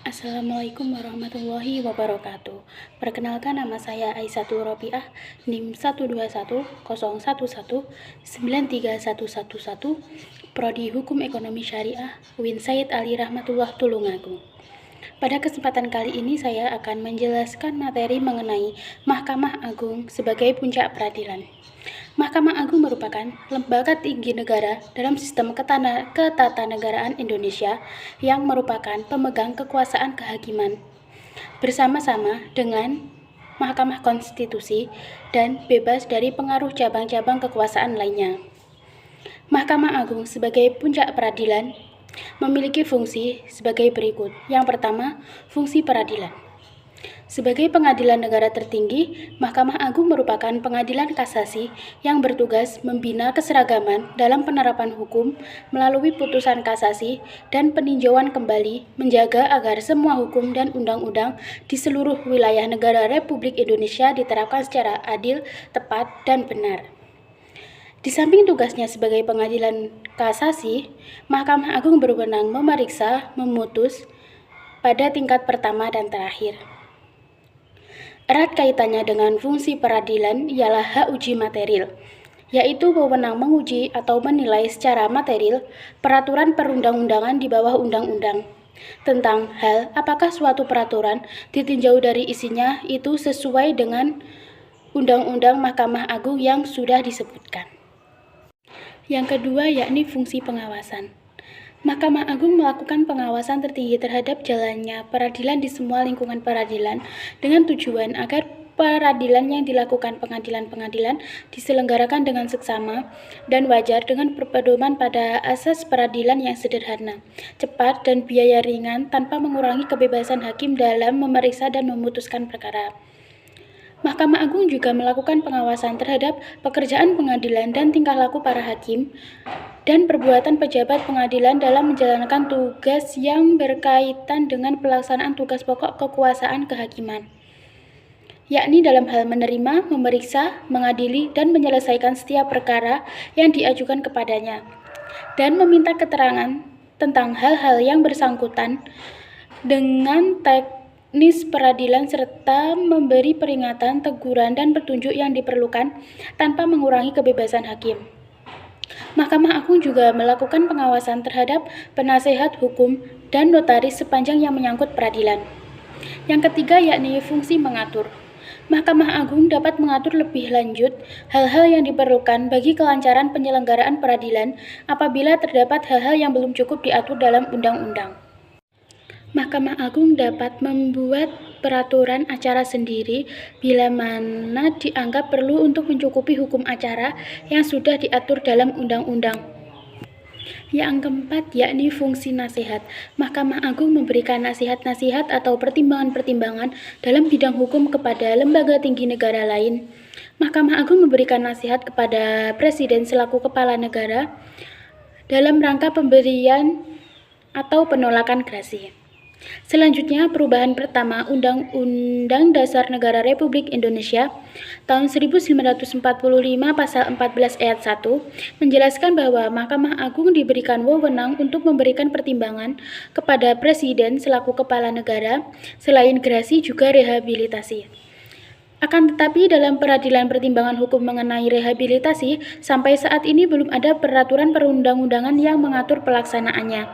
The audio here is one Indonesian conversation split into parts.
Assalamualaikum warahmatullahi wabarakatuh. Perkenalkan, nama saya Aisatul Robiah, NIM 12101193111, Prodi Hukum Ekonomi Syariah, UIN Said Ali Rahmatullah Tulungagung. Pada kesempatan kali ini saya akan menjelaskan materi mengenai Mahkamah Agung sebagai puncak peradilan. Mahkamah Agung merupakan lembaga tinggi negara dalam sistem ketatanegaraan Indonesia yang merupakan pemegang kekuasaan kehakiman bersama-sama dengan Mahkamah Konstitusi dan bebas dari pengaruh cabang-cabang kekuasaan lainnya. Mahkamah Agung sebagai puncak peradilan memiliki fungsi sebagai berikut. Yang pertama, fungsi peradilan. Sebagai pengadilan negara tertinggi, Mahkamah Agung merupakan pengadilan kasasi yang bertugas membina keseragaman dalam penerapan hukum melalui putusan kasasi dan peninjauan kembali, menjaga agar semua hukum dan undang-undang di seluruh wilayah negara Republik Indonesia diterapkan secara adil, tepat, dan benar. Di samping tugasnya sebagai pengadilan kasasi, Mahkamah Agung berwenang memeriksa, memutus pada tingkat pertama dan terakhir. Erat kaitannya dengan fungsi peradilan ialah hak uji material, yaitu wewenang menguji atau menilai secara material peraturan perundang-undangan di bawah undang-undang tentang hal apakah suatu peraturan ditinjau dari isinya itu sesuai dengan undang-undang Mahkamah Agung yang sudah disebutkan. Yang kedua yakni fungsi pengawasan. Mahkamah Agung melakukan pengawasan tertinggi terhadap jalannya peradilan di semua lingkungan peradilan dengan tujuan agar peradilan yang dilakukan pengadilan-pengadilan diselenggarakan dengan seksama dan wajar dengan berpedoman pada asas peradilan yang sederhana, cepat, dan biaya ringan tanpa mengurangi kebebasan hakim dalam memeriksa dan memutuskan perkara. Mahkamah Agung juga melakukan pengawasan terhadap pekerjaan pengadilan dan tingkah laku para hakim dan perbuatan pejabat pengadilan dalam menjalankan tugas yang berkaitan dengan pelaksanaan tugas pokok kekuasaan kehakiman, yakni dalam hal menerima, memeriksa, mengadili, dan menyelesaikan setiap perkara yang diajukan kepadanya, dan meminta keterangan tentang hal-hal yang bersangkutan dengan teknis peradilan serta memberi peringatan, teguran, dan petunjuk yang diperlukan tanpa mengurangi kebebasan hakim. Mahkamah Agung juga melakukan pengawasan terhadap penasehat hukum dan notaris sepanjang yang menyangkut peradilan. Yang ketiga yakni fungsi mengatur. Mahkamah Agung dapat mengatur lebih lanjut hal-hal yang diperlukan bagi kelancaran penyelenggaraan peradilan apabila terdapat hal-hal yang belum cukup diatur dalam undang-undang. Mahkamah Agung dapat membuat peraturan acara sendiri bila mana dianggap perlu untuk mencukupi hukum acara yang sudah diatur dalam undang-undang. Yang keempat yakni fungsi nasihat. Mahkamah Agung memberikan nasihat-nasihat atau pertimbangan-pertimbangan dalam bidang hukum kepada lembaga tinggi negara lain. Mahkamah Agung memberikan nasihat kepada Presiden selaku kepala negara dalam rangka pemberian atau penolakan gerasi. Selanjutnya, perubahan pertama Undang-Undang Dasar Negara Republik Indonesia tahun 1945 pasal 14 ayat 1 menjelaskan bahwa Mahkamah Agung diberikan wewenang untuk memberikan pertimbangan kepada Presiden selaku kepala negara selain gerasi juga rehabilitasi. Akan tetapi dalam peradilan pertimbangan hukum mengenai rehabilitasi, sampai saat ini belum ada peraturan perundang-undangan yang mengatur pelaksanaannya.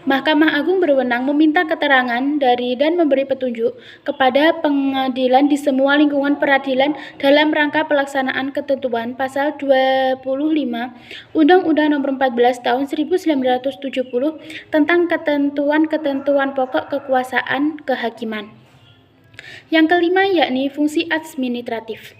Mahkamah Agung berwenang meminta keterangan dari dan memberi petunjuk kepada pengadilan di semua lingkungan peradilan dalam rangka pelaksanaan ketentuan pasal 25 Undang-Undang Nomor 14 Tahun 1970 tentang ketentuan-ketentuan pokok kekuasaan kehakiman. Yang kelima yakni fungsi administratif.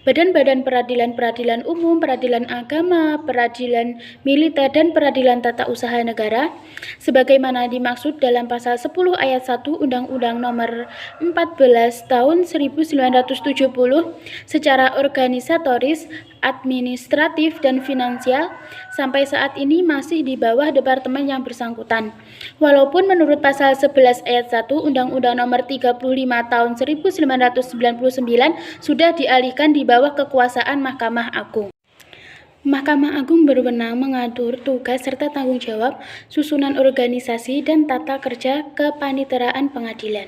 Badan-badan peradilan umum, peradilan agama, peradilan militer, dan peradilan tata usaha negara sebagaimana dimaksud dalam pasal 10 ayat 1 Undang-Undang Nomor 14 Tahun 1970 secara organisatoris, administratif, dan finansial sampai saat ini masih di bawah departemen yang bersangkutan. Walaupun menurut pasal 11 ayat 1 Undang-Undang Nomor 35 Tahun 1999 sudah dialihkan di bawah kekuasaan Mahkamah Agung. Mahkamah Agung berwenang mengatur tugas serta tanggung jawab, susunan organisasi, dan tata kerja kepaniteraan pengadilan.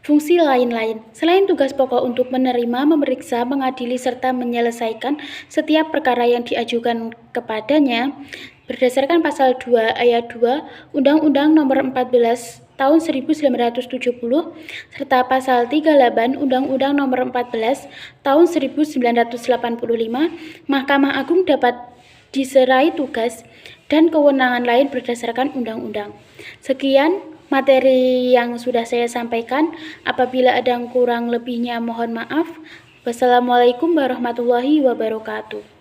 Fungsi lain-lain, selain tugas pokok untuk menerima, memeriksa, mengadili, serta menyelesaikan setiap perkara yang diajukan kepadanya, berdasarkan pasal 2 ayat 2 Undang-Undang Nomor 14 Tahun 1970 serta pasal 38 Undang-Undang Nomor 14 Tahun 1985, Mahkamah Agung dapat diserai tugas dan kewenangan lain berdasarkan undang-undang. Sekian materi yang sudah saya sampaikan. Apabila ada yang kurang lebihnya mohon maaf. Wassalamualaikum warahmatullahi wabarakatuh.